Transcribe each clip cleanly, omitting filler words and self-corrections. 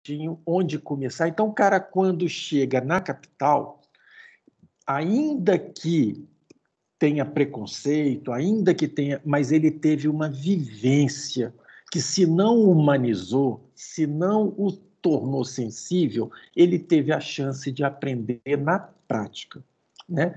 direitinho onde começar. Então, o cara, quando chega na capital, ainda que tenha preconceito, ainda que tenha, mas ele teve uma vivência que, se não humanizou, se não o tornou sensível, ele teve a chance de aprender na prática, né?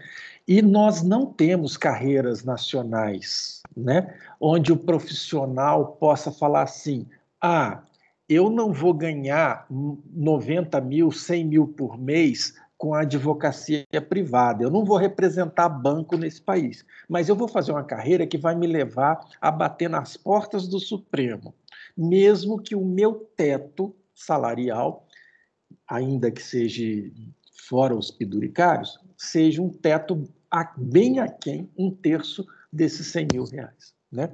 E nós não temos carreiras nacionais, né, onde o profissional possa falar assim: ah, eu não vou ganhar 90 mil, 100 mil por mês com a advocacia privada. Eu não vou representar banco nesse país, mas eu vou fazer uma carreira que vai me levar a bater nas portas do Supremo, mesmo que o meu teto salarial, ainda que seja fora os penduricários, seja um teto bem aquém, 1/3 desses 100 mil reais, né?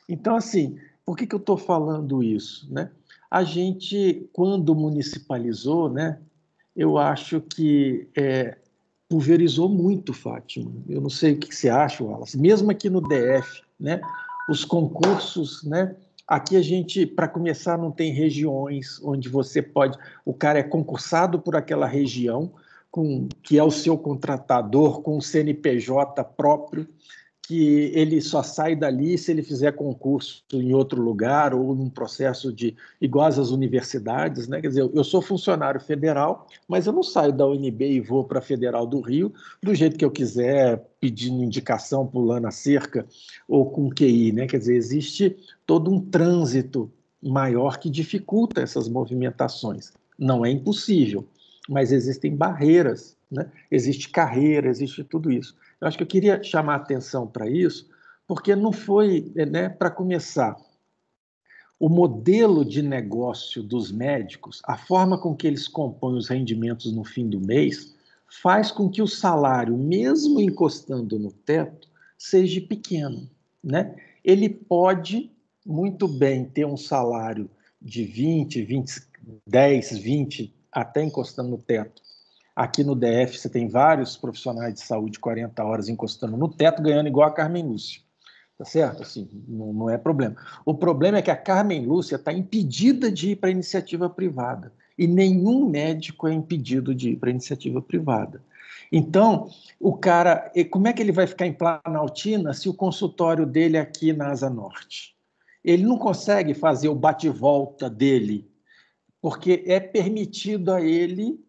Então, assim, por que eu estou falando isso, né? A gente, quando municipalizou, né, eu acho que pulverizou muito, Fátima. Eu não sei o que você acha, Wallace. Mesmo aqui no DF, né, os concursos, né, aqui a gente, para começar, não tem regiões onde você pode... O cara é concursado por aquela região, que é o seu contratador, com um CNPJ próprio, que ele só sai dali se ele fizer concurso em outro lugar ou num processo de igual às universidades, né? Quer dizer, eu sou funcionário federal, mas eu não saio da UNB e vou para a Federal do Rio do jeito que eu quiser, pedindo indicação, pulando a cerca ou com QI, né? Quer dizer, existe todo um trânsito maior que dificulta essas movimentações. Não é impossível, mas existem barreiras, né? Existe carreira, existe tudo isso. Eu acho que eu queria chamar a atenção para isso, porque não foi, né, para começar, o modelo de negócio dos médicos, a forma com que eles compõem os rendimentos no fim do mês, faz com que o salário, mesmo encostando no teto, seja pequeno, né? Ele pode muito bem ter um salário de 20, 10, 20, até encostando no teto. Aqui no DF você tem vários profissionais de saúde 40 horas encostando no teto, ganhando igual a Carmen Lúcia. Tá certo? Assim, não é problema. O problema é que a Carmen Lúcia está impedida de ir para a iniciativa privada. E nenhum médico é impedido de ir para a iniciativa privada. Então, o cara, como é que ele vai ficar em Planaltina se o consultório dele é aqui na Asa Norte? Ele não consegue fazer o bate-volta dele, porque é permitido a ele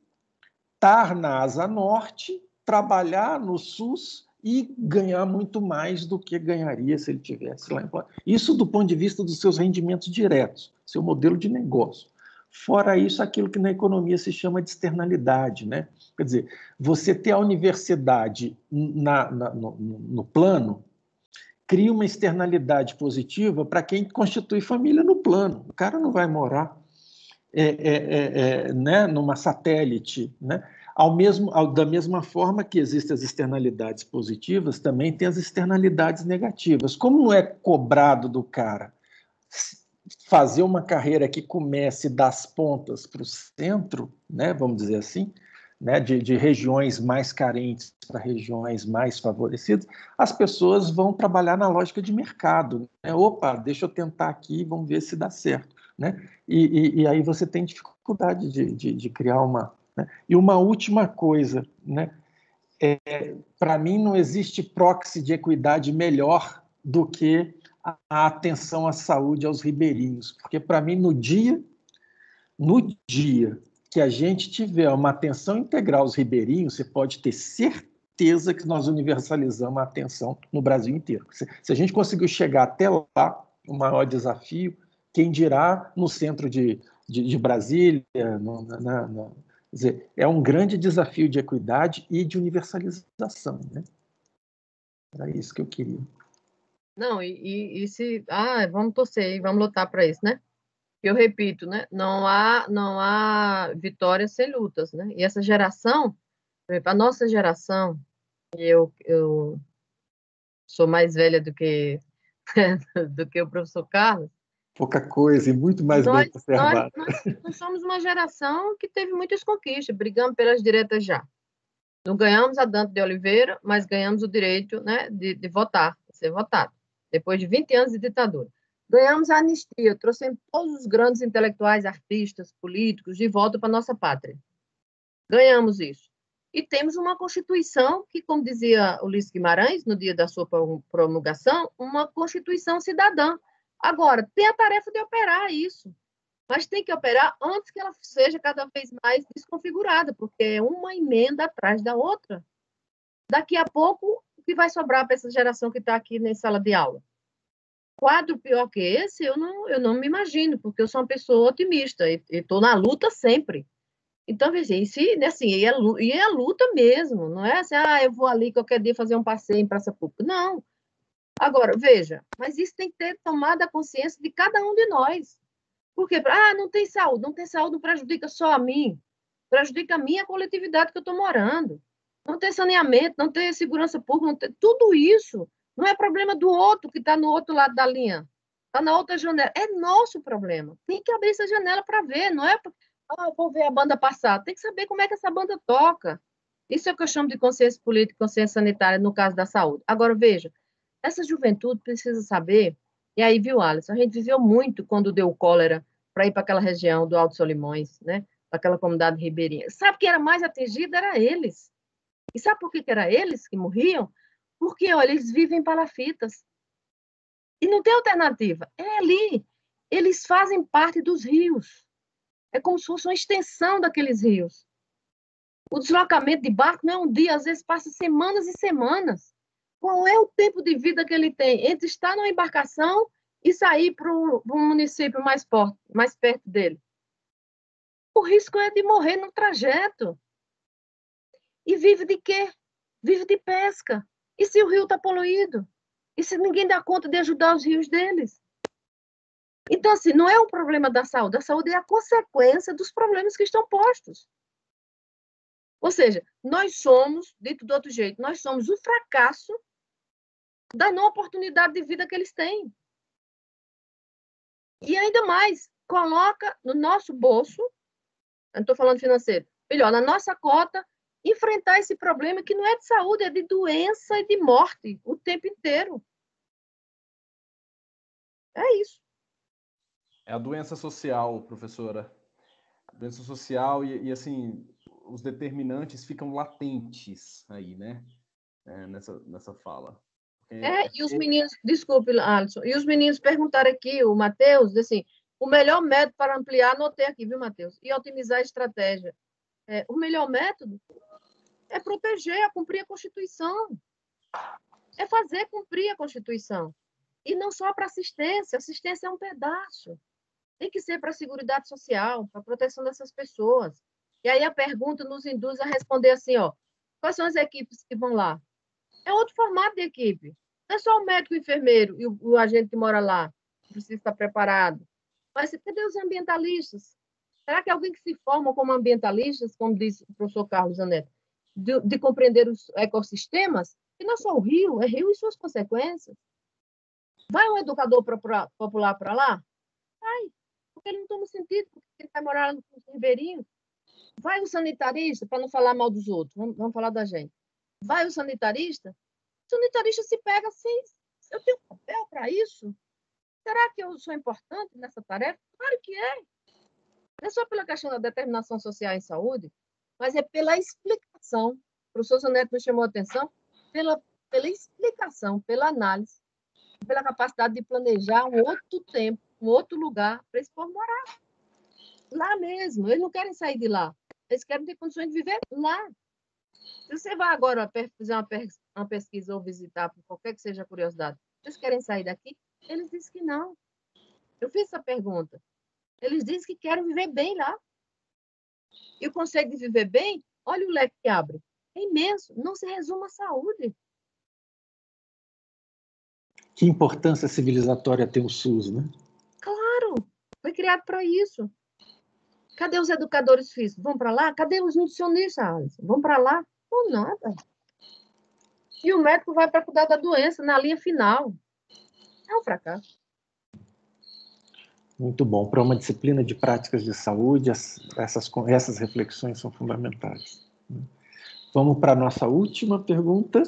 estar na Asa Norte, trabalhar no SUS e ganhar muito mais do que ganharia se ele tivesse lá em Planaltina. Isso do ponto de vista dos seus rendimentos diretos, seu modelo de negócio. Fora isso, aquilo que na economia se chama de externalidade, né? Quer dizer, você ter a universidade no plano cria uma externalidade positiva para quem constitui família no plano. O cara não vai morar né, numa satélite, né? Da mesma forma que existem as externalidades positivas, também tem as externalidades negativas. Como não é cobrado do cara fazer uma carreira que comece das pontas para o centro, né, vamos dizer assim, né, de regiões mais carentes para regiões mais favorecidas, as pessoas vão trabalhar na lógica de mercado, né? Opa, deixa eu tentar aqui, vamos ver se dá certo, né? E aí você tem dificuldade de criar uma... Né? E uma última coisa, né? Para mim não existe proxy de equidade melhor do que a atenção à saúde aos ribeirinhos, porque para mim no dia que a gente tiver uma atenção integral aos ribeirinhos, você pode ter certeza que nós universalizamos a atenção no Brasil inteiro. Se a gente conseguiu chegar até lá, o maior desafio, quem dirá no centro de Brasília, quer dizer, é um grande desafio de equidade e de universalização, né? Era isso que eu queria. Não, se... vamos torcer, vamos lutar para isso, né? Eu repito, né? Não há vitórias sem lutas, né? E essa geração, por exemplo, a nossa geração, eu sou mais velha do que do que o professor Carlos. Pouca coisa e muito mais bem conservada. Nós somos uma geração que teve muitas conquistas, brigamos pelas diretas já. Não ganhamos a Dante de Oliveira, mas ganhamos o direito, né, de votar, de ser votado, depois de 20 anos de ditadura. Ganhamos a anistia, trouxemos todos os grandes intelectuais, artistas, políticos de volta para a nossa pátria. Ganhamos isso. E temos uma Constituição que, como dizia Ulisses Guimarães, no dia da sua promulgação, uma Constituição cidadã. Agora, tem a tarefa de operar isso, mas tem que operar antes que ela seja cada vez mais desconfigurada, porque é uma emenda atrás da outra. Daqui a pouco, o que vai sobrar para essa geração que está aqui na sala de aula? Quadro pior que esse, eu não me imagino, porque eu sou uma pessoa otimista e estou na luta sempre. Então, veja, assim, e é luta mesmo, não é assim, eu vou ali qualquer dia fazer um passeio em praça pública. Não. Agora, veja, mas isso tem que ter tomado a consciência de cada um de nós. Porque, não tem saúde, não prejudica só a mim, prejudica a minha coletividade que eu estou morando. Não tem saneamento, não tem segurança pública, tudo isso não é problema do outro que está no outro lado da linha, está na outra janela. É nosso problema. Tem que abrir essa janela para ver, não é? Vou ver a banda passar. Tem que saber como é que essa banda toca. Isso é o que eu chamo de consciência política, consciência sanitária, no caso da saúde. Agora, veja, essa juventude precisa saber, e aí, viu, Alisson, a gente viveu muito quando deu cólera para ir para aquela região do Alto Solimões, né? Daquela comunidade ribeirinha. Sabe quem era mais atingido? Era eles. E sabe por que era eles que morriam? Porque, olha, eles vivem em palafitas. E não tem alternativa. É ali. Eles fazem parte dos rios. É como se fosse uma extensão daqueles rios. O deslocamento de barco não é um dia, às vezes passa semanas e semanas. Qual é o tempo de vida que ele tem entre estar numa embarcação e sair para um município mais perto dele? O risco é de morrer no trajeto. E vive de quê? Vive de pesca. E se o rio está poluído? E se ninguém dá conta de ajudar os rios deles? Então, assim, não é um problema da saúde. A saúde é a consequência dos problemas que estão postos. Ou seja, nós somos, dito de outro jeito, nós somos o fracasso da não oportunidade de vida que eles têm. E ainda mais, coloca no nosso bolso, eu não estou falando financeiro, melhor, na nossa cota, enfrentar esse problema que não é de saúde, é de doença e de morte o tempo inteiro. É isso. É a doença social, professora. A doença social e assim, os determinantes ficam latentes aí, né? Nessa fala. E os meninos, desculpe, Alisson, e os meninos perguntaram aqui, o Matheus, assim, o melhor método para ampliar, anotei aqui, viu, Matheus? E otimizar a estratégia. O melhor método é proteger, cumprir a Constituição. É fazer cumprir a Constituição. E não só para assistência. Assistência é um pedaço. Tem que ser para a Seguridade Social, para a proteção dessas pessoas. E aí a pergunta nos induz a responder assim, quais são as equipes que vão lá? É outro formato de equipe. Não é só o médico, o enfermeiro e o agente que mora lá, que precisa estar preparado. Mas cadê os ambientalistas? Será que alguém que se forma como ambientalistas, como diz o professor Carlos Zanetti, de compreender os ecossistemas? Que não é só o rio, é rio e suas consequências. Vai um educador popular para lá? Vai, porque ele não toma sentido, porque ele vai morar no ribeirinho. Vai o sanitarista, para não falar mal dos outros, vamos falar da gente. Vai o sanitarista se pega assim, eu tenho papel para isso? Será que eu sou importante nessa tarefa? Claro que é. Não é só pela questão da determinação social em saúde, mas é pela explicação. O professor Zanetti nos chamou a atenção pela explicação, pela análise, pela capacidade de planejar um outro tempo, um outro lugar para esse povo morar. Lá mesmo. Eles não querem sair de lá. Eles querem ter condições de viver lá. Se você vai agora fazer uma pesquisa ou visitar, por qualquer que seja a curiosidade, vocês querem sair daqui? Eles dizem que não. Eu fiz essa pergunta. Eles dizem que querem viver bem lá. E o conceito de viver bem, olha o leque que abre. É imenso. Não se resume à saúde. Que importância civilizatória tem o SUS, né? Claro. Foi criado para isso. Cadê os educadores físicos? Vão para lá? Cadê os nutricionistas, Alisson? Vão para lá? Não, nada. E o médico vai para cuidar da doença na linha final. É um fracasso. Muito bom. Para uma disciplina de práticas de saúde, essas reflexões são fundamentais. Vamos para a nossa última pergunta.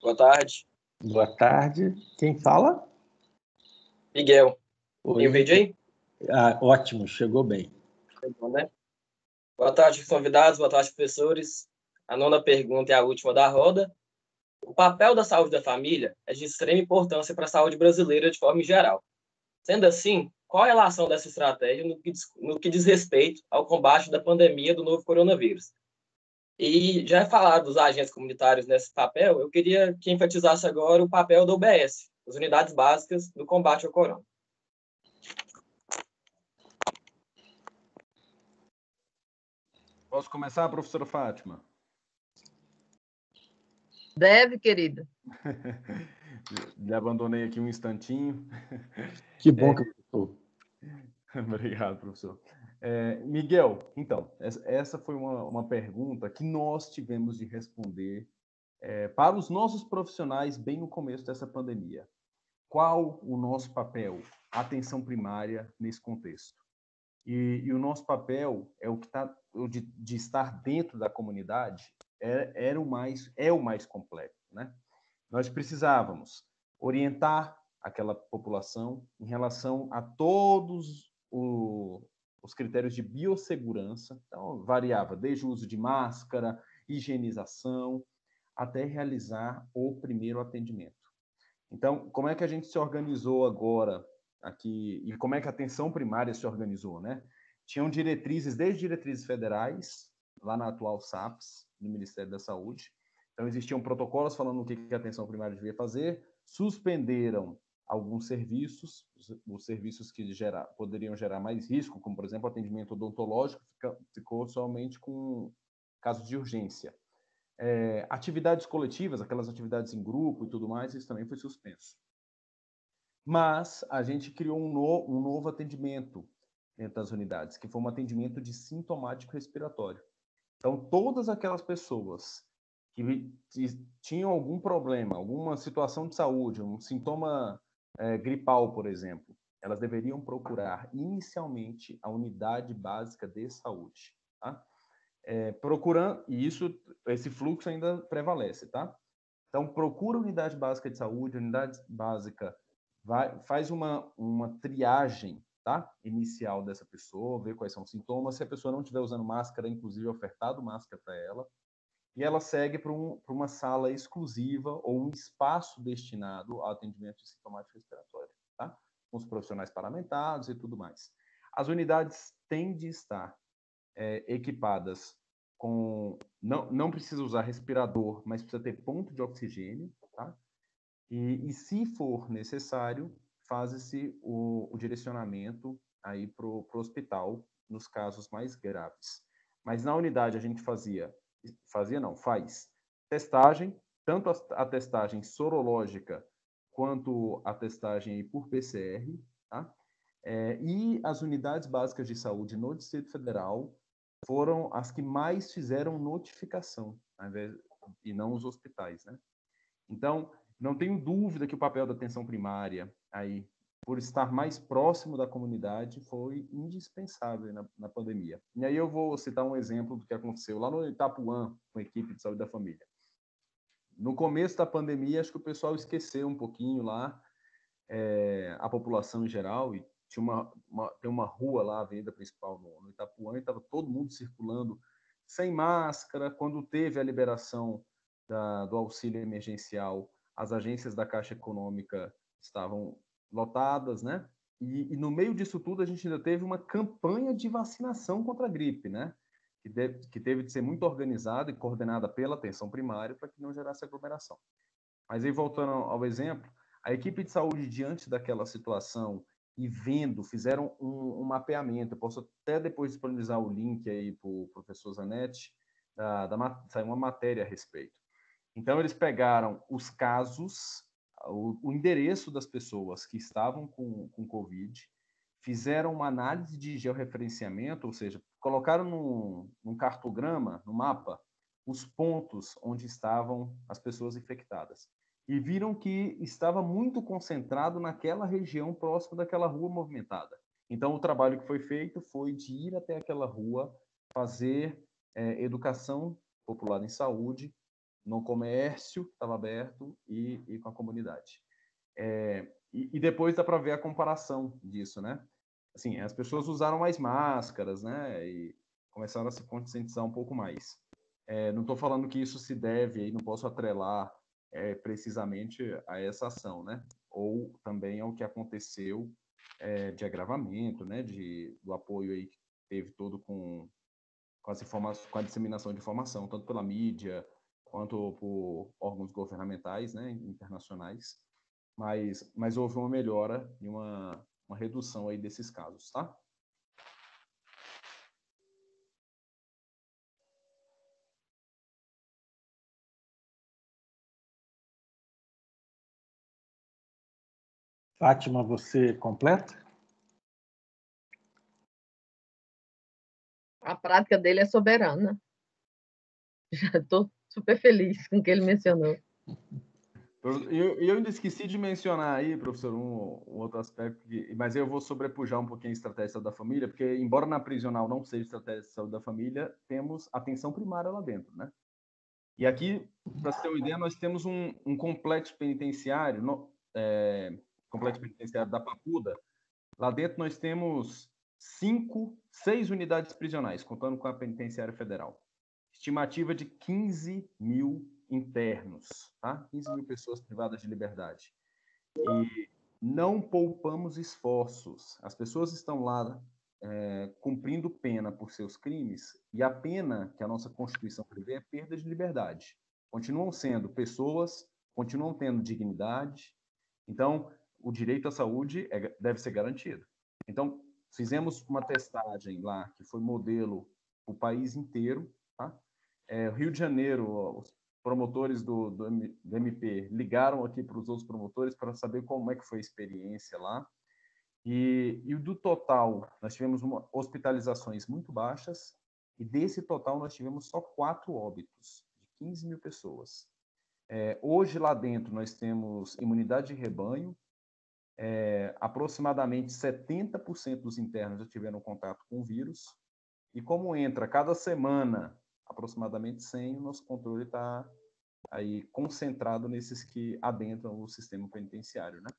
Boa tarde. Boa tarde. Quem fala? Miguel. Oi. Tem o vídeo aí? Ótimo, chegou bem. Bom, né? Boa tarde, convidados. Boa tarde, professores. A 9ª pergunta é a última da roda. O papel da saúde da família é de extrema importância para a saúde brasileira de forma geral. Sendo assim, qual a relação dessa estratégia no que diz respeito ao combate da pandemia do novo coronavírus? E já falado dos agentes comunitários nesse papel, eu queria que enfatizasse agora o papel da UBS, as unidades básicas do combate ao corona. Posso começar, professora Fátima? Deve, querida. Lhe abandonei aqui um instantinho. Que bom que eu estou. Obrigado, professor. Miguel, então, essa foi uma pergunta que nós tivemos de responder para os nossos profissionais bem no começo dessa pandemia. Qual o nosso papel, atenção primária, nesse contexto? E o nosso papel é o que de estar dentro da comunidade é o mais complexo, né? Nós precisávamos orientar aquela população em relação a todos os critérios de biossegurança. Então, variava desde o uso de máscara, higienização, até realizar o primeiro atendimento. Então, como é que a gente se organizou agora aqui e como é que a atenção primária se organizou, né? Tinham diretrizes, desde diretrizes federais, lá na atual SAPS, no Ministério da Saúde. Então, existiam protocolos falando o que a atenção primária devia fazer, suspenderam alguns serviços, os serviços que poderiam gerar mais risco, como, por exemplo, o atendimento odontológico, ficou somente com casos de urgência. Atividades coletivas, aquelas atividades em grupo e tudo mais, isso também foi suspenso. Mas a gente criou um novo atendimento dentro das unidades, que foi um atendimento de sintomático respiratório. Então, todas aquelas pessoas que tinham algum problema, alguma situação de saúde, um sintoma gripal, por exemplo, elas deveriam procurar inicialmente a unidade básica de saúde, tá? Procurando, e esse fluxo ainda prevalece, tá? Então, procura a unidade básica de saúde, a unidade básica faz uma triagem, tá? Inicial dessa pessoa, ver quais são os sintomas. Se a pessoa não estiver usando máscara, inclusive, ofertado máscara para ela. E ela segue para uma sala exclusiva ou um espaço destinado ao atendimento de sintomático respiratório, tá? Com os profissionais paramentados e tudo mais. As unidades têm de estar equipadas com... Não precisa usar respirador, mas precisa ter ponto de oxigênio, tá? E se for necessário, faz-se o direcionamento aí para o hospital nos casos mais graves. Mas na unidade a gente faz testagem, tanto a testagem sorológica quanto a testagem por PCR, tá? E as unidades básicas de saúde no Distrito Federal foram as que mais fizeram notificação, e não os hospitais, né? Então, não tenho dúvida que o papel da atenção primária, aí, por estar mais próximo da comunidade, foi indispensável na pandemia. E aí eu vou citar um exemplo do que aconteceu lá no Itapuã, com a equipe de saúde da família. No começo da pandemia, acho que o pessoal esqueceu um pouquinho lá, a população em geral, e tem uma rua lá, a avenida principal no Itapuã, e estava todo mundo circulando sem máscara. Quando teve a liberação do auxílio emergencial, as agências da Caixa Econômica estavam lotadas, né? E no meio disso tudo, a gente ainda teve uma campanha de vacinação contra a gripe, né? Que teve de ser muito organizada e coordenada pela atenção primária para que não gerasse aglomeração. Mas aí, voltando ao exemplo, a equipe de saúde, diante daquela situação e fizeram um mapeamento. Eu posso até depois disponibilizar o link aí para o professor Zanetti, saiu uma matéria a respeito. Então, eles pegaram os casos, o endereço das pessoas que estavam com Covid, fizeram uma análise de georreferenciamento, ou seja, colocaram num cartograma, no mapa, os pontos onde estavam as pessoas infectadas. E viram que estava muito concentrado naquela região próxima daquela rua movimentada. Então, o trabalho que foi feito foi de ir até aquela rua, fazer educação popular em saúde, no comércio, estava aberto, e com a comunidade. E depois dá para ver a comparação disso, né? Assim, as pessoas usaram mais máscaras, né? E começaram a se conscientizar um pouco mais. Não estou falando que isso se deve, aí não posso atrelar precisamente a essa ação, né? Ou também ao que aconteceu de agravamento, né? Do apoio aí que teve todo com a disseminação de informação, tanto pela mídia quanto por órgãos governamentais, né? Internacionais. Mas houve uma melhora e uma redução aí desses casos, tá? Fátima, você completa? A prática dele é soberana. Já estou super feliz com o que ele mencionou. Eu ainda esqueci de mencionar aí, professor, um outro aspecto, mas eu vou sobrepujar um pouquinho a estratégia de saúde da família, porque, embora na prisional não seja estratégia de saúde da família, temos atenção primária lá dentro, né? E aqui, para você ter uma ideia, nós temos um complexo penitenciário, complexo penitenciário da Papuda. Lá dentro nós temos 6 unidades prisionais, contando com a penitenciária federal. Estimativa de 15 mil internos, tá? 15 mil pessoas privadas de liberdade. E não poupamos esforços. As pessoas estão lá cumprindo pena por seus crimes, e a pena que a nossa Constituição prevê é perda de liberdade. Continuam sendo pessoas, continuam tendo dignidade. Então, o direito à saúde deve ser garantido. Então, fizemos uma testagem lá, que foi modelo para o país inteiro, tá? Rio de Janeiro, os promotores do MP ligaram aqui para os outros promotores para saber como é que foi a experiência lá. E do total, nós tivemos hospitalizações muito baixas, e desse total nós tivemos só 4 óbitos, de 15 mil pessoas. Hoje lá dentro nós temos imunidade de rebanho, aproximadamente 70% dos internos já tiveram contato com o vírus, e como entra cada semana aproximadamente 100, o nosso controle está aí concentrado nesses que adentram o sistema penitenciário, né?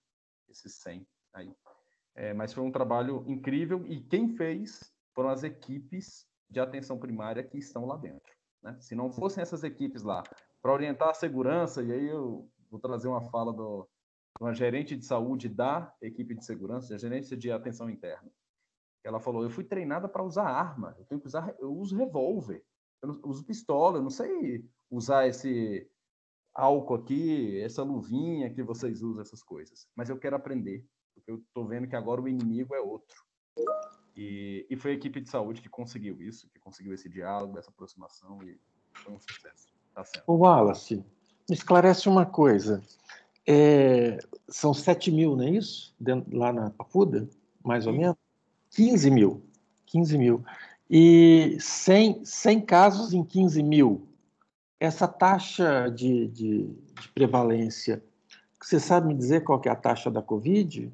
Esses 100 aí. Mas foi um trabalho incrível, e quem fez foram as equipes de atenção primária que estão lá dentro, né? Se não fossem essas equipes lá para orientar a segurança, e aí eu vou trazer uma fala de uma gerente de saúde da equipe de segurança, da gerência de atenção interna. Ela falou: eu fui treinada para usar arma, eu uso revólver, eu uso pistola, eu não sei usar esse álcool aqui, essa luvinha que vocês usam, essas coisas, mas eu quero aprender, porque eu estou vendo que agora o inimigo é outro. E foi a equipe de saúde que conseguiu isso, que conseguiu esse diálogo, essa aproximação, e foi um sucesso. Tá certo. O Wallace, me esclarece uma coisa. São 7 mil, não é isso? Lá na Papuda, mais ou menos? 15 mil. 15 mil. E 100 casos em 15 mil. Essa taxa de prevalência, você sabe me dizer qual que é a taxa da Covid?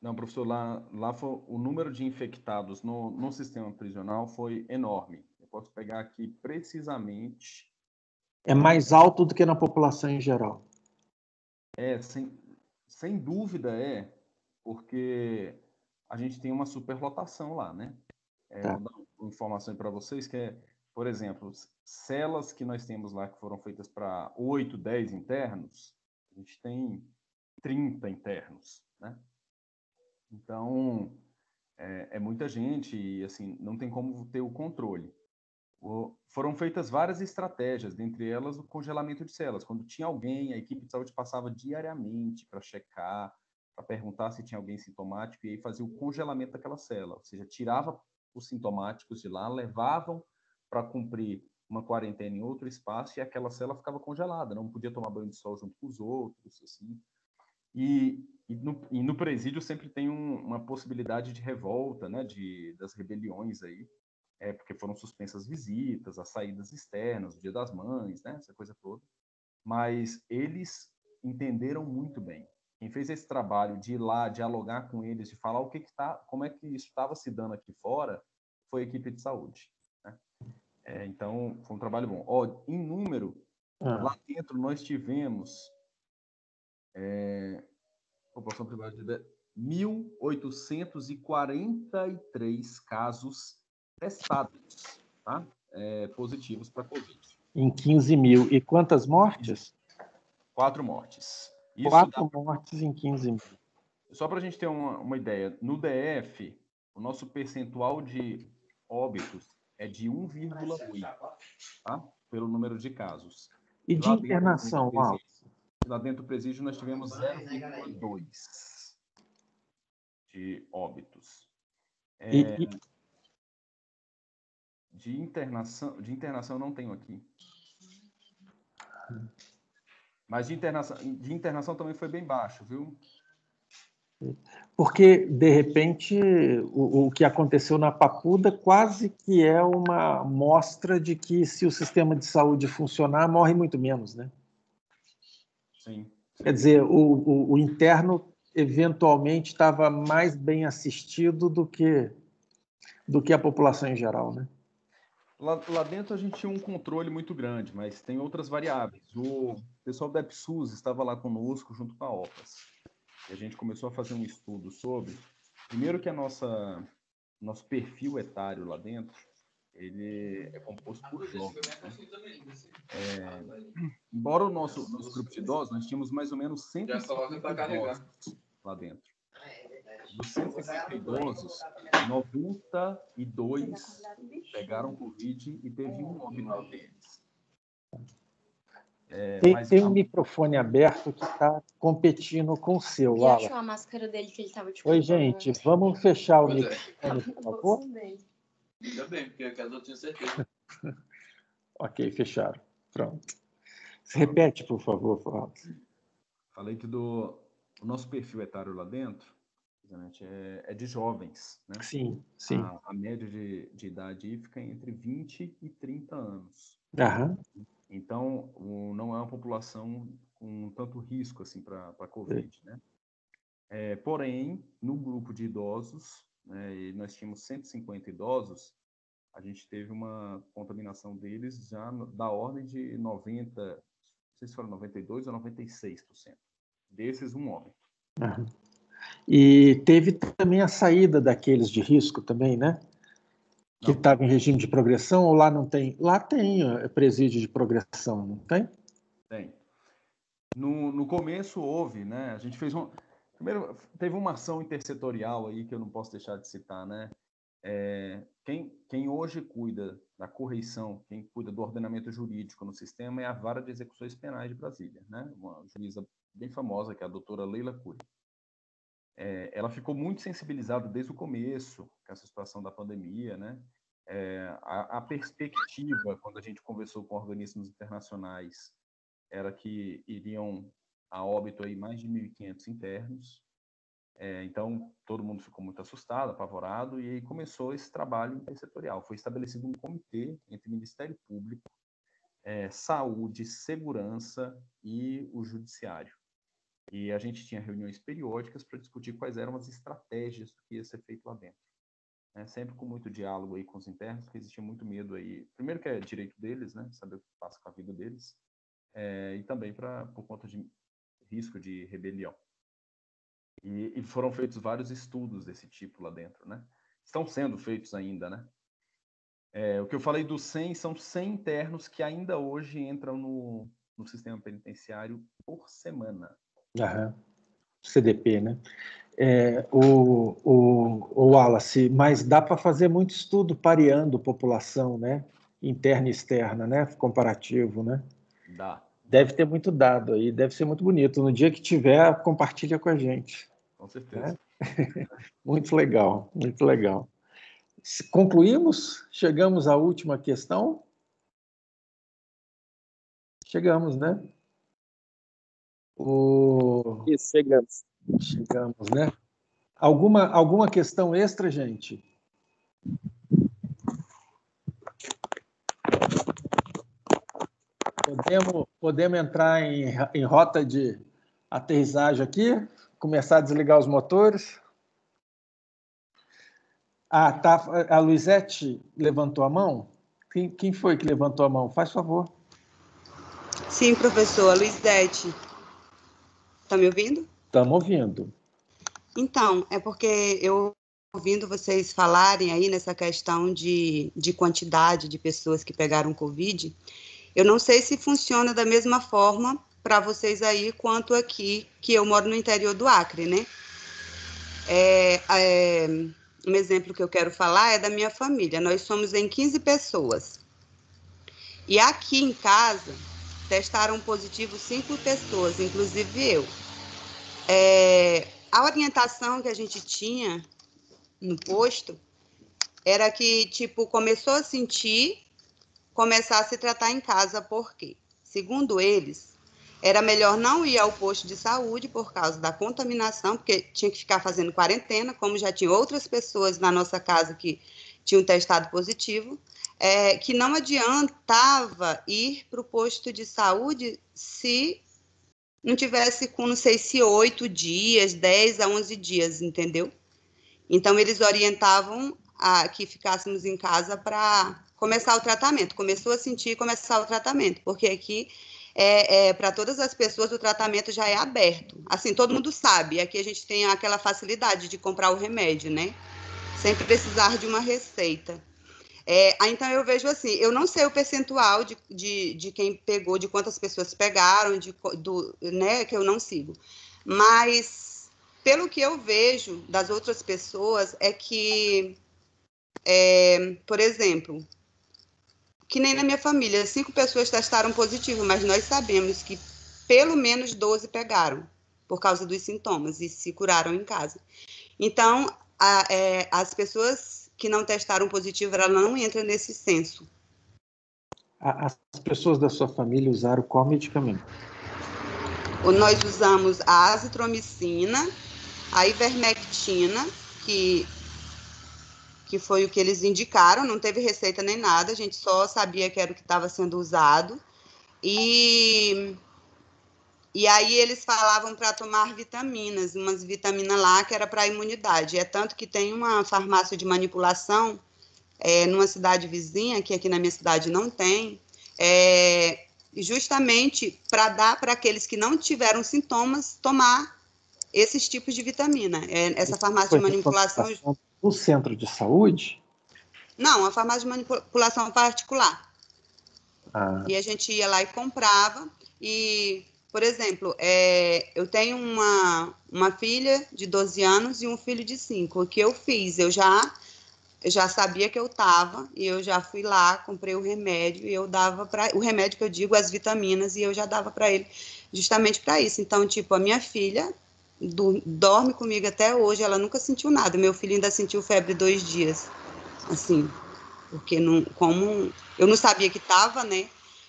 Não, professor, lá foi, o número de infectados no sistema prisional foi enorme. Eu posso pegar aqui precisamente. É mais alto do que na população em geral. Sem dúvida porque a gente tem uma superlotação lá, né? Vou dar uma informação para vocês que por exemplo, celas que nós temos lá que foram feitas para 8, 10 internos, a gente tem 30 internos, né? Então, é muita gente e, assim, não tem como ter o controle. Foram feitas várias estratégias, dentre elas o congelamento de celas. Quando tinha alguém, a equipe de saúde passava diariamente para checar, para perguntar se tinha alguém sintomático, e aí fazia o congelamento daquela cela, ou seja, tirava os sintomáticos de lá, levavam para cumprir uma quarentena em outro espaço, e aquela cela ficava congelada, não podia tomar banho de sol junto com os outros, assim. E no presídio sempre tem uma possibilidade de revolta, né, das rebeliões aí, porque foram suspensas visitas, as saídas externas, o Dia das Mães, né, essa coisa toda. Mas eles entenderam muito bem. Quem fez esse trabalho de ir lá, dialogar com eles, de falar como é que isso estava se dando aqui fora, foi a equipe de saúde, né? Então, foi um trabalho bom. Ó, em número, lá dentro nós tivemos população privada de 1.843 casos testados, tá? Positivos para Covid. Em 15 mil. E quantas mortes? 4 mortes. Isso 4 mortes em 15 mil. Só para a gente ter uma ideia, no DF, o nosso percentual de óbitos é de 1,8, tá? Pelo número de casos. E de internação, lá dentro do presídio nós tivemos 0,2 de óbitos. De internação eu não tenho aqui. Mas de internação também foi bem baixo, viu? Porque, de repente, o que aconteceu na Papuda quase que é uma mostra de que, se o sistema de saúde funcionar, morre muito menos, né? Sim. Quer dizer, o interno, eventualmente, estava mais bem assistido do que a população em geral, né? Lá dentro a gente tinha um controle muito grande, mas tem outras variáveis. O pessoal da EPSUS estava lá conosco, junto com a OPAS. E a gente começou a fazer um estudo sobre... Primeiro que nosso perfil etário lá dentro, ele é composto por jovens, né? Embora o nosso grupo de idosos, nós tínhamos mais ou menos 150 idosos lá dentro. Dos 150 idosos, 92 pegaram Covid e teve um óbito deles. Tem um microfone aberto que está competindo com o seu. E achou a máscara dele que ele estava tipo. Oi, gente, vamos fechar o microfone, por favor? Ainda bem, porque aquela eu tinha certeza. Ok, fecharam. Pronto. Se repete, por favor, Fábio. Falei que o nosso perfil etário lá dentro é de jovens, né? Sim. A média de idade fica entre 20 e 30 anos. Aham. Então, não é uma população com tanto risco assim para a Covid, né? Porém, no grupo de idosos, né, e nós tínhamos 150 idosos, a gente teve uma contaminação deles já da ordem de 90, não sei se foram 92% ou 96%. Desses, um óbito. Aham. E teve também a saída daqueles de risco também, né? Que estava em regime de progressão, ou lá não tem? Lá tem presídio de progressão, não tem? Tem. No começo houve, né? A gente fez primeiro, teve uma ação intersetorial aí que eu não posso deixar de citar, né? Quem hoje cuida da correição, quem cuida do ordenamento jurídico no sistema é a Vara de Execuções Penais de Brasília, né? Uma juíza bem famosa, que é a doutora Leila Cury. Ela ficou muito sensibilizada desde o começo com essa situação da pandemia, né? A perspectiva, quando a gente conversou com organismos internacionais, era que iriam a óbito aí mais de 1.500 internos. Então, todo mundo ficou muito assustado, apavorado, e aí começou esse trabalho intersetorial. Foi estabelecido um comitê entre Ministério Público, Saúde, Segurança e o Judiciário. E a gente tinha reuniões periódicas para discutir quais eram as estratégias que ia ser feito lá dentro. Sempre com muito diálogo aí com os internos, porque existia muito medo aí. Primeiro que é direito deles, né? Saber o que passa com a vida deles. E também por conta de risco de rebelião. E foram feitos vários estudos desse tipo lá dentro, né? Estão sendo feitos ainda, né? O que eu falei dos 100, são 100 internos que ainda hoje entram no sistema penitenciário por semana. Aham. CDP, né? O Wallace, mas dá para fazer muito estudo pareando população, né? Interna e externa, né? Comparativo, né? Dá. Deve ter muito dado aí, deve ser muito bonito. No dia que tiver, compartilha com a gente. Com certeza. Né? Muito legal, muito legal. Concluímos? Chegamos à última questão? Chegamos, né? Isso, chegamos. Chegamos, né? Alguma questão extra, gente? Podemos entrar em rota de aterrissagem aqui? Começar a desligar os motores? Tá. A Luizete levantou a mão? Quem foi que levantou a mão? Faz favor. Sim, professor, Luizete. Está me ouvindo? Estamos ouvindo. Então, é porque eu ouvindo vocês falarem aí nessa questão de quantidade de pessoas que pegaram Covid, eu não sei se funciona da mesma forma para vocês aí quanto aqui, que eu moro no interior do Acre, né? Um exemplo que eu quero falar é da minha família. Nós somos em 15 pessoas. E aqui em casa, testaram positivo 5 pessoas, inclusive eu. A orientação que a gente tinha no posto era que, tipo, começou a sentir, começar a se tratar em casa, porque, segundo eles, era melhor não ir ao posto de saúde por causa da contaminação, porque tinha que ficar fazendo quarentena, como já tinha outras pessoas na nossa casa que tinham testado positivo, que não adiantava ir para o posto de saúde se não tivesse com, não sei se 8 dias, 10 a 11 dias, entendeu? Então, eles orientavam a que ficássemos em casa para começar o tratamento. Começou a sentir começar o tratamento, porque aqui, para todas as pessoas, o tratamento já é aberto. Assim, todo mundo sabe, aqui a gente tem aquela facilidade de comprar o remédio, né? Sem precisar de uma receita. Então, eu vejo assim, eu não sei o percentual de quem pegou, de quantas pessoas pegaram, né, que eu não sigo. Mas, pelo que eu vejo das outras pessoas, é que, por exemplo, que nem na minha família, 5 pessoas testaram positivo, mas nós sabemos que pelo menos 12 pegaram, por causa dos sintomas, e se curaram em casa. Então, as pessoas que não testaram positivo, ela não entra nesse censo. As pessoas da sua família usaram qual medicamento? Nós usamos a azitromicina, a ivermectina, que foi o que eles indicaram, não teve receita nem nada, a gente só sabia que era o que estava sendo usado. E aí eles falavam para tomar vitaminas, umas vitaminas lá que era para a imunidade. É tanto que tem uma farmácia de manipulação numa cidade vizinha, que aqui na minha cidade não tem, justamente para dar para aqueles que não tiveram sintomas tomar esses tipos de vitamina. Essa farmácia de manipulação... No centro de saúde? Não, a farmácia de manipulação particular. E a gente ia lá e comprava. E, por exemplo, eu tenho uma filha de 12 anos e um filho de 5. O que eu fiz? Eu já sabia que eu estava, e eu já fui lá, comprei o remédio, e eu dava para... O remédio que eu digo, as vitaminas, e eu já dava para ele justamente para isso. Então, tipo, a minha filha dorme comigo até hoje, ela nunca sentiu nada. Meu filho ainda sentiu febre 2 dias, assim, porque como eu não sabia que estava, né?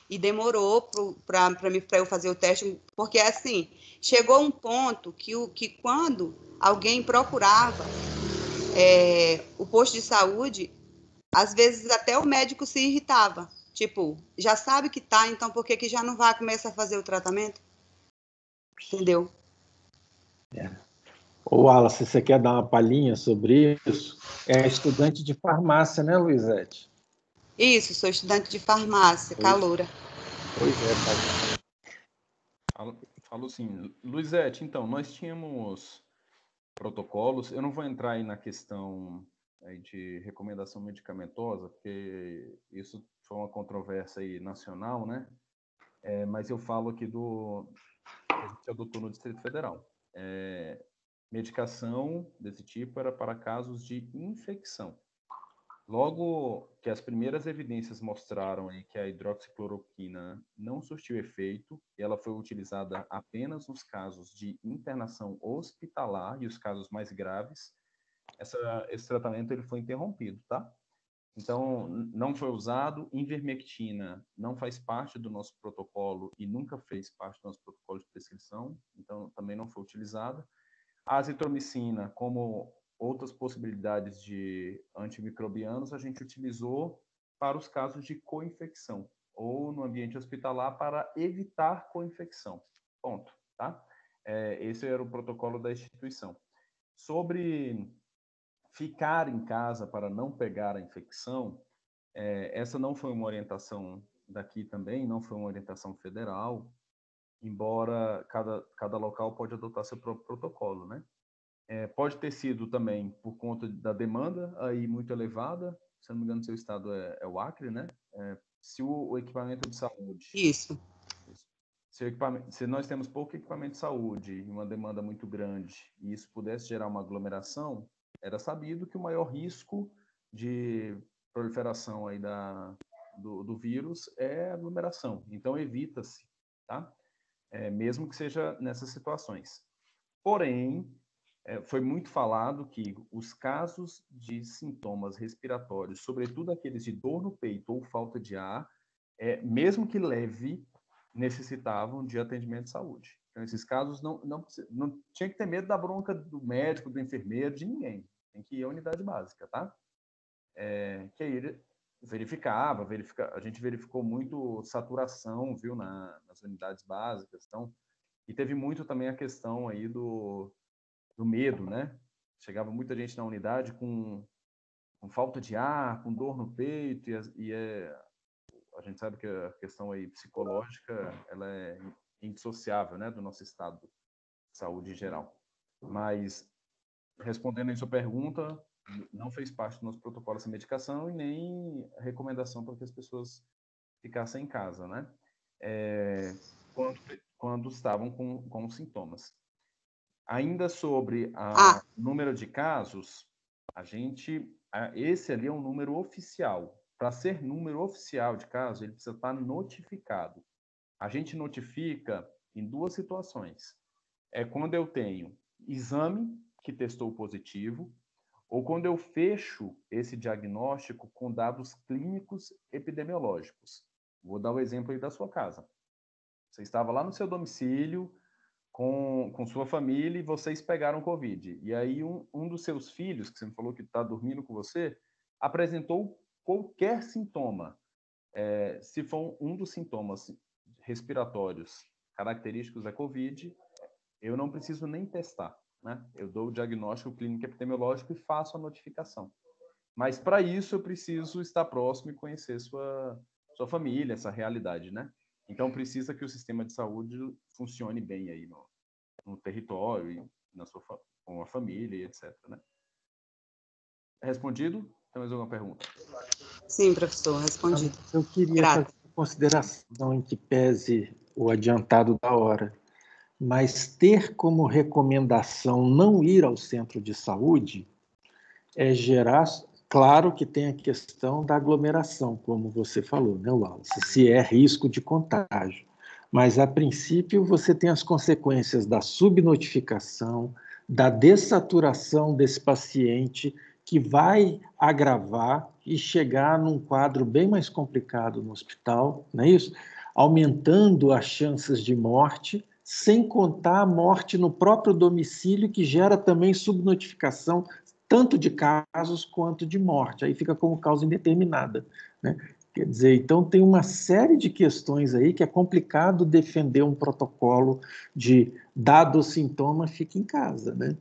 E demorou para eu fazer o teste, porque, assim, chegou um ponto que quando alguém procurava o posto de saúde, às vezes até o médico se irritava. Tipo, já sabe que tá, então por que já não vai começar a fazer o tratamento? Entendeu? Ô, Wallace, você quer dar uma palhinha sobre isso? É estudante de farmácia, né, Luizete? Isso, sou estudante de farmácia, caloura. Pois é, Falou assim, Luizete, então, nós tínhamos protocolos, eu não vou entrar aí na questão aí de recomendação medicamentosa, porque isso foi uma controvérsia aí nacional, né? Mas eu falo aqui que a gente adotou no Distrito Federal. Medicação desse tipo era para casos de infecção. Logo que as primeiras evidências mostraram aí que a hidroxicloroquina não surtiu efeito, e ela foi utilizada apenas nos casos de internação hospitalar e os casos mais graves, esse tratamento ele foi interrompido, tá? Então, não foi usado. Ivermectina não faz parte do nosso protocolo e nunca fez parte do nosso protocolo de prescrição, então também não foi utilizada. A azitromicina, como outras possibilidades de antimicrobianos, a gente utilizou para os casos de co-infecção ou no ambiente hospitalar para evitar co-infecção. Ponto, tá? Esse era o protocolo da instituição. Sobre ficar em casa para não pegar a infecção, Essa não foi uma orientação daqui também, não foi uma orientação federal, embora cada local pode adotar seu próprio protocolo, né? Pode ter sido também por conta da demanda aí muito elevada, se não me engano, seu estado é o Acre, né? Se o equipamento de saúde... Isso. Se nós temos pouco equipamento de saúde e uma demanda muito grande, e isso pudesse gerar uma aglomeração, era sabido que o maior risco de proliferação aí do vírus é a aglomeração. Então, evita-se, tá? Mesmo que seja nessas situações. Porém, foi muito falado que os casos de sintomas respiratórios, sobretudo aqueles de dor no peito ou falta de ar, mesmo que leve, necessitavam de atendimento de saúde. Então, esses casos não tinha que ter medo da bronca do médico, do enfermeiro, de ninguém. Tem que ir à unidade básica, tá? Que aí verificava, a gente verificou muito saturação, viu, nas unidades básicas. Então, e teve muito também a questão aí do medo, né? Chegava muita gente na unidade com falta de ar, com dor no peito, a gente sabe que a questão aí psicológica, ela é indissociável, né, do nosso estado de saúde em geral. Mas, respondendo a sua pergunta, não fez parte do nosso protocolo essa medicação e nem a recomendação para que as pessoas ficassem em casa, né? Quando estavam com sintomas. Ainda sobre o número de casos, esse ali é um número oficial. Para ser número oficial de casos, ele precisa estar notificado. A gente notifica em duas situações. Quando eu tenho exame que testou positivo, ou quando eu fecho esse diagnóstico com dados clínicos epidemiológicos. Vou dar o exemplo aí da sua casa. Você estava lá no seu domicílio, com sua família, e vocês pegaram Covid. E aí um dos seus filhos, que você me falou que está dormindo com você, apresentou qualquer sintoma. Se for um dos sintomas respiratórios característicos da Covid, eu não preciso nem testar, né? Eu dou o diagnóstico clínico epidemiológico e faço a notificação. Mas, para isso, eu preciso estar próximo e conhecer sua família, essa realidade, né? Então, precisa que o sistema de saúde funcione bem aí no território, e com a família, e etc. Né? Respondido? Tem mais alguma pergunta? Sim, professor, respondido. Eu queria fazer uma consideração em que pese o adiantado da hora, mas ter como recomendação não ir ao centro de saúde é gerar... Claro que tem a questão da aglomeração, como você falou, né, Wallace? Se é risco de contágio. Mas, a princípio, você tem as consequências da subnotificação, da dessaturação desse paciente, que vai agravar e chegar num quadro bem mais complicado no hospital, não é isso? Aumentando as chances de morte, sem contar a morte no próprio domicílio, que gera também subnotificação, tanto de casos quanto de morte. Aí fica como causa indeterminada, né? Quer dizer, então tem uma série de questões aí que é complicado defender um protocolo de, dado o sintoma, fique em casa, né?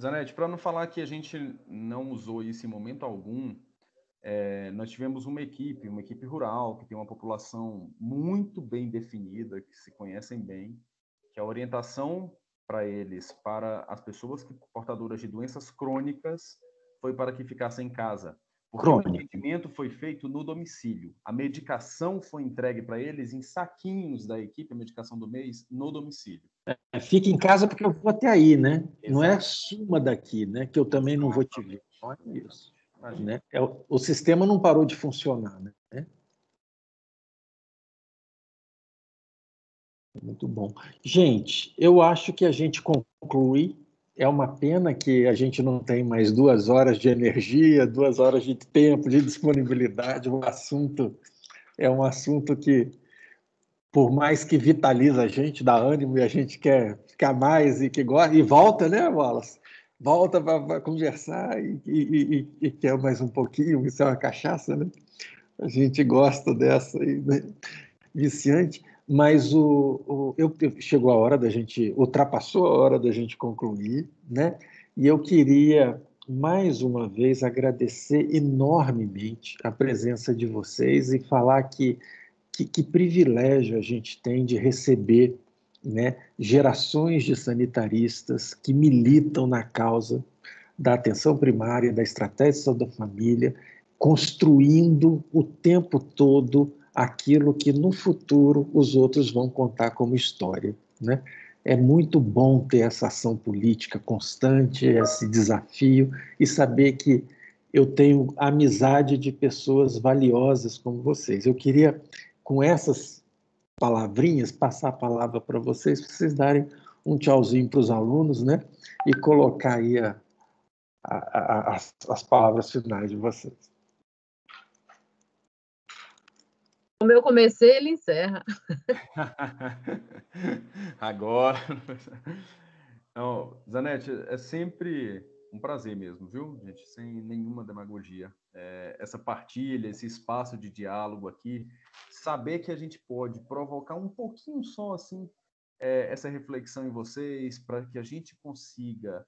Zanetti, para não falar que a gente não usou isso em momento algum, nós tivemos uma equipe rural, que tem uma população muito bem definida, que se conhecem bem, que a orientação para eles, para as pessoas portadoras de doenças crônicas, foi para que ficassem em casa. Porque o atendimento foi feito no domicílio. A medicação foi entregue para eles em saquinhos da equipe, a medicação do mês, no domicílio. Fique em casa porque eu vou até aí, né? Exato. Não é suma daqui, né? Que eu também não vou te ver. Não é isso. Né? O sistema não parou de funcionar, né? Muito bom. Gente, eu acho que a gente conclui. É uma pena que a gente não tem mais 2 horas de energia, 2 horas de tempo, de disponibilidade. O assunto é um assunto que, por mais que vitaliza a gente, dá ânimo e a gente quer ficar mais e que gosta, e volta, né, Wallace? Volta para conversar e quer mais um pouquinho, isso é uma cachaça, né? A gente gosta dessa, né? Viciante. Mas chegou a hora da gente, ultrapassou a hora da gente concluir, né? E eu queria mais uma vez, agradecer enormemente a presença de vocês e falar que privilégio a gente tem de receber, né, gerações de sanitaristas que militam na causa da atenção primária, da estratégia de saúde da família, construindo o tempo todo aquilo que no futuro os outros vão contar como história, né? É muito bom ter essa ação política constante, esse desafio, e saber que eu tenho amizade de pessoas valiosas como vocês. Eu queria, com essas palavrinhas, passar a palavra para vocês darem um tchauzinho para os alunos, né? E colocar aí as palavras finais de vocês. Como eu comecei, ele encerra. Agora. Não, Zanetti, é sempre um prazer mesmo, viu, gente? Sem nenhuma demagogia. Essa partilha, esse espaço de diálogo aqui, saber que a gente pode provocar um pouquinho só, assim, essa reflexão em vocês, para que a gente consiga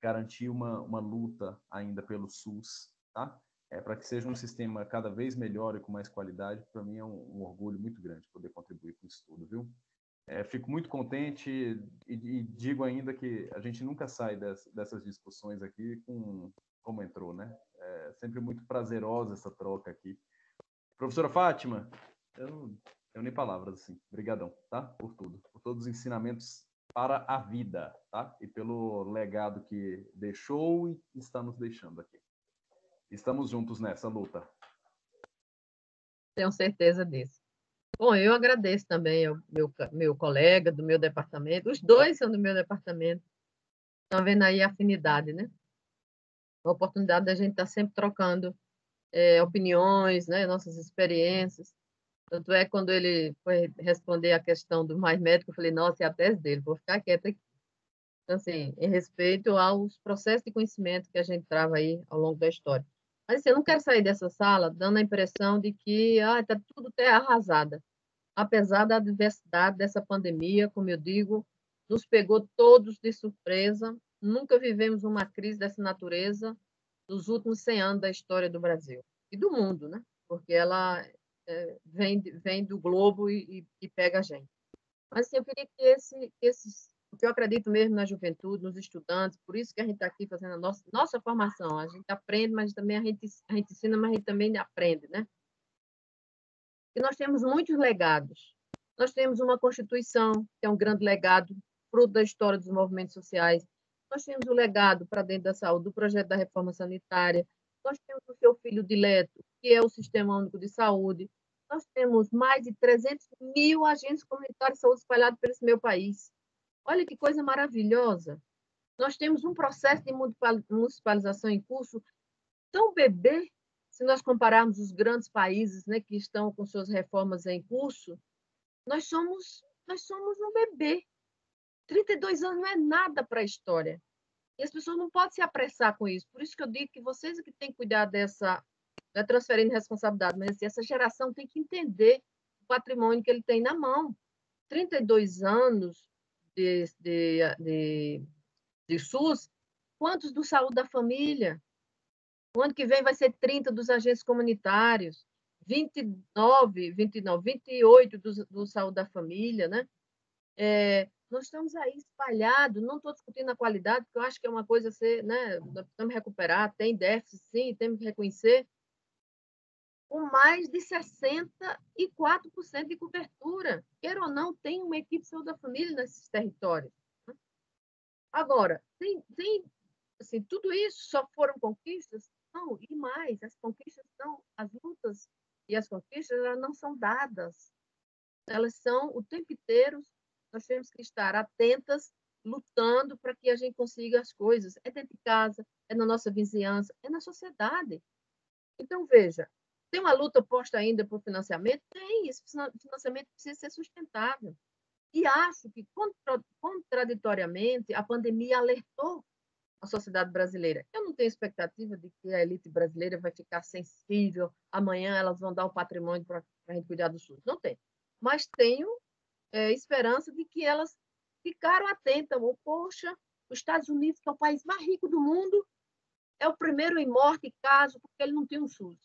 garantir uma luta ainda pelo SUS, tá? Para que seja um sistema cada vez melhor e com mais qualidade, para mim é um orgulho muito grande poder contribuir com isso tudo, viu? Fico muito contente e digo ainda que a gente nunca sai dessas discussões aqui como entrou, né? É sempre muito prazerosa essa troca aqui. Professora Fátima, eu nem palavras, assim. Obrigadão, tá? Por tudo. Por todos os ensinamentos para a vida, tá? E pelo legado que deixou e está nos deixando aqui. Estamos juntos nessa luta. Tenho certeza disso. Bom, eu agradeço também ao meu colega do meu departamento. Os dois são do meu departamento. Estão vendo aí a afinidade, né? A oportunidade da gente estar sempre trocando opiniões, né? Nossas experiências. Tanto é que quando ele foi responder a questão do mais médico, eu falei, nossa, é a tese dele, vou ficar quieta aqui. Então, assim, em respeito aos processos de conhecimento que a gente trava aí ao longo da história. Mas, assim, eu não quero sair dessa sala dando a impressão de que está tudo terra arrasada. Apesar da adversidade dessa pandemia, como eu digo, nos pegou todos de surpresa. Nunca vivemos uma crise dessa natureza nos últimos 100 anos da história do Brasil e do mundo, né? Porque ela vem do globo e pega a gente. Mas assim, eu queria que porque eu acredito mesmo na juventude, nos estudantes, por isso que a gente está aqui fazendo a nossa formação. A gente aprende, mas também a gente ensina, mas a gente também aprende, né? E nós temos muitos legados. Nós temos uma Constituição, que é um grande legado, fruto da história dos movimentos sociais. Nós temos o legado para dentro da saúde, do projeto da reforma sanitária. Nós temos o seu filho dileto, que é o Sistema Único de Saúde. Nós temos mais de 300 mil agentes comunitários de saúde espalhados pelo meu país. Olha que coisa maravilhosa. Nós temos um processo de municipalização em curso tão bebê, se nós compararmos os grandes países, né, que estão com suas reformas em curso, nós somos um bebê. 32 anos não é nada para a história. E as pessoas não podem se apressar com isso. Por isso que eu digo que vocês é que têm que cuidar dessa, transferindo responsabilidade, mas assim, essa geração tem que entender o patrimônio que ele tem na mão. 32 anos de SUS, quantos do Saúde da Família? O ano que vem vai ser 30 dos agentes comunitários, 28 do Saúde da Família, né? Nós estamos aí espalhados, não estou discutindo a qualidade, porque eu acho que é uma coisa a ser, né? Nós precisamos recuperar, tem déficit, sim, temos que reconhecer, com mais de 64% de cobertura. Queira ou não, tem uma equipe de saúde da família nesses territórios. Né? Agora, assim, tudo isso só foram conquistas? Não, e mais, as conquistas são, as lutas e as conquistas, elas não são dadas. Elas são o tempo inteiro, nós temos que estar atentas, lutando para que a gente consiga as coisas. É dentro de casa, é na nossa vizinhança, é na sociedade. Então, veja, tem uma luta posta ainda por financiamento? Tem, esse financiamento precisa ser sustentável. E acho que, contraditoriamente, a pandemia alertou a sociedade brasileira. Eu não tenho expectativa de que a elite brasileira vai ficar sensível, amanhã elas vão dar o patrimônio para a gente cuidar do SUS. Não tenho. Mas tenho esperança de que elas ficaram atentas. Poxa, os Estados Unidos, que é o país mais rico do mundo, é o primeiro em morte e caso porque ele não tem um SUS.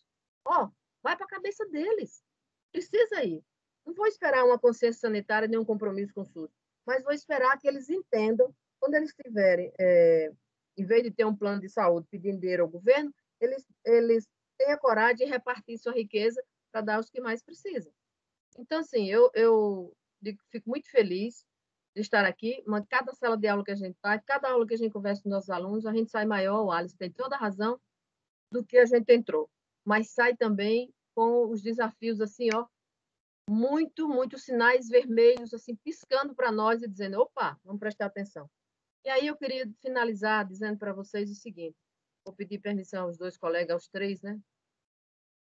Ó, vai para a cabeça deles. Precisa ir. Não vou esperar uma consciência sanitária nem um compromisso com o SUS, mas vou esperar que eles entendam, quando eles tiverem, em vez de ter um plano de saúde pedindo dinheiro ao governo, eles tenham a coragem de repartir sua riqueza para dar aos que mais precisam. Então, assim, eu fico muito feliz de estar aqui. Cada sala de aula que a gente faz, cada aula que a gente conversa com nossos alunos, a gente sai maior, o Alice tem toda a razão, do que a gente entrou. Mas sai também com os desafios, assim, ó, muitos sinais vermelhos, assim, piscando para nós e dizendo, opa, vamos prestar atenção. E aí eu queria finalizar dizendo para vocês o seguinte, vou pedir permissão aos 2 colegas, aos 3, né?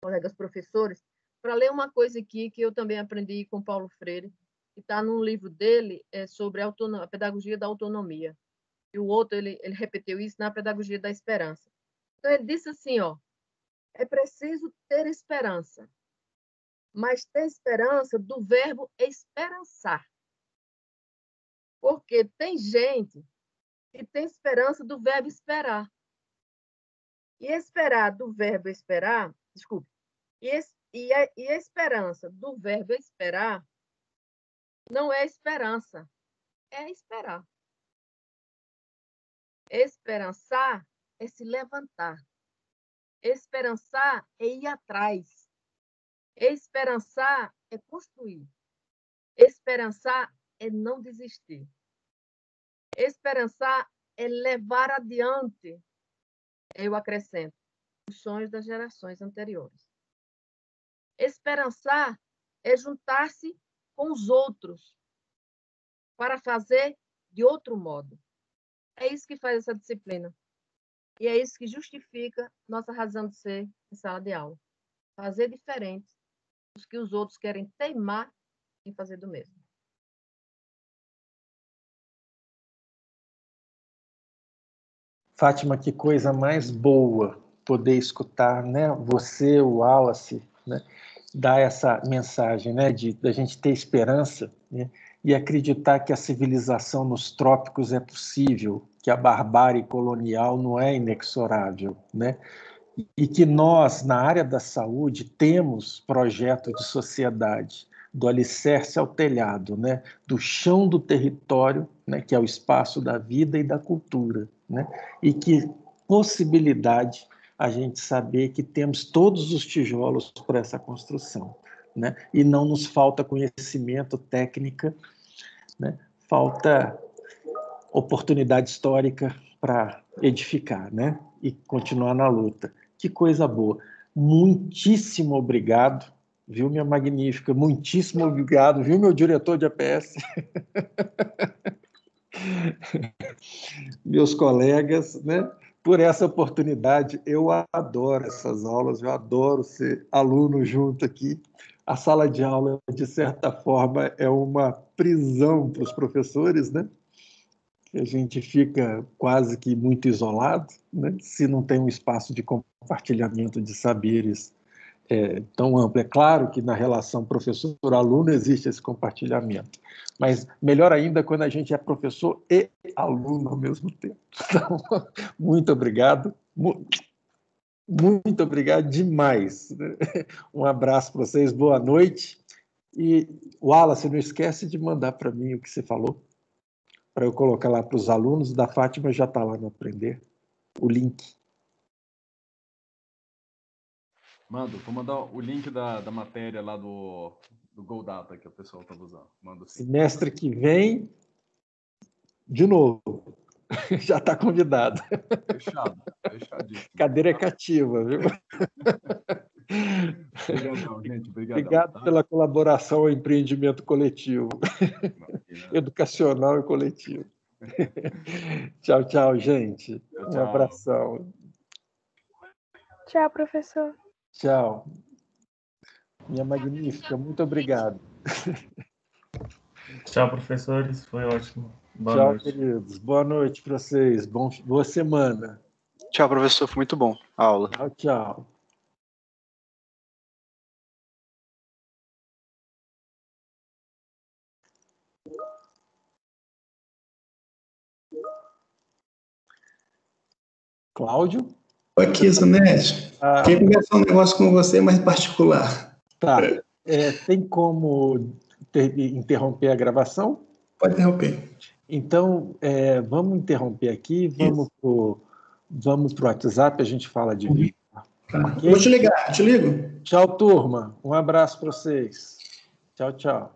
Colegas professores, para ler uma coisa aqui que eu também aprendi com Paulo Freire, que está num livro dele sobre a pedagogia da autonomia. E o outro, ele repetiu isso na pedagogia da esperança. Então, ele disse assim, ó, é preciso ter esperança, mas ter esperança do verbo esperançar. Porque tem gente que tem esperança do verbo esperar. E esperar do verbo esperar, desculpe, e a esperança do verbo esperar não é esperança, é esperar. Esperançar é se levantar. Esperançar é ir atrás. Esperançar é construir. Esperançar é não desistir. Esperançar é levar adiante, eu acrescento, os sonhos das gerações anteriores. Esperançar é juntar-se com os outros para fazer de outro modo. É isso que faz essa disciplina. E é isso que justifica nossa razão de ser em sala de aula. Fazer diferente dos que os outros querem teimar em fazer do mesmo. Fátima, que coisa mais boa poder escutar, né? Você, o Wallace, né? Dar essa mensagem, né? Da gente ter esperança, né? E acreditar que a civilização nos trópicos é possível, que a barbárie colonial não é inexorável, né? E que nós, na área da saúde, temos projeto de sociedade, do alicerce ao telhado, né? Do chão do território, né? Que é o espaço da vida e da cultura, né? E que possibilidade a gente saber que temos todos os tijolos para essa construção, né? E não nos falta conhecimento, técnica, né? Falta oportunidade histórica para edificar, né? E continuar na luta. Que coisa boa. Muitíssimo obrigado, viu, minha magnífica? Muitíssimo obrigado, viu, meu diretor de APS? Meus colegas, né? Por essa oportunidade. Eu adoro essas aulas, eu adoro ser aluno junto aqui. A sala de aula, de certa forma, é uma prisão para os professores, né? A gente fica quase que muito isolado, né? Se não tem um espaço de compartilhamento de saberes tão amplo. É claro que na relação professor-aluno existe esse compartilhamento, mas melhor ainda quando a gente é professor e aluno ao mesmo tempo. Então, muito obrigado, muito obrigado demais. Um abraço para vocês, boa noite. E, Wallace, não esquece de mandar para mim o que você falou, para eu colocar lá para os alunos. Da Fátima já está lá no Aprender, o link. Mando, vou mandar o link da matéria lá do GoData que o pessoal estava usando. Mando sim. Semestre que vem, de novo, já está convidado. Fechado, fechadíssimo. Cadeira é cativa, viu? Obrigadão, gente. Obrigado Tá? pela colaboração ao empreendimento coletivo, educacional e coletivo. Tchau, tchau, gente. Tchau, Um abração. Tchau, professor. Tchau. Minha magnífica, muito obrigado. Tchau, professores. Foi ótimo. Boa Tchau, noite. queridos. Boa noite para vocês. Boa semana. Tchau, professor. Foi muito bom a aula. Tchau, tchau. Cláudio? Aqui, Sonete. Quem conversar um negócio com você é mais particular. Tá. Tem como interromper a gravação? Pode interromper. Então, vamos interromper aqui, vamos pro WhatsApp, a gente fala de vídeo. Tá. Okay? Vou te ligar, te ligo. Tchau, turma. Um abraço para vocês. Tchau, tchau.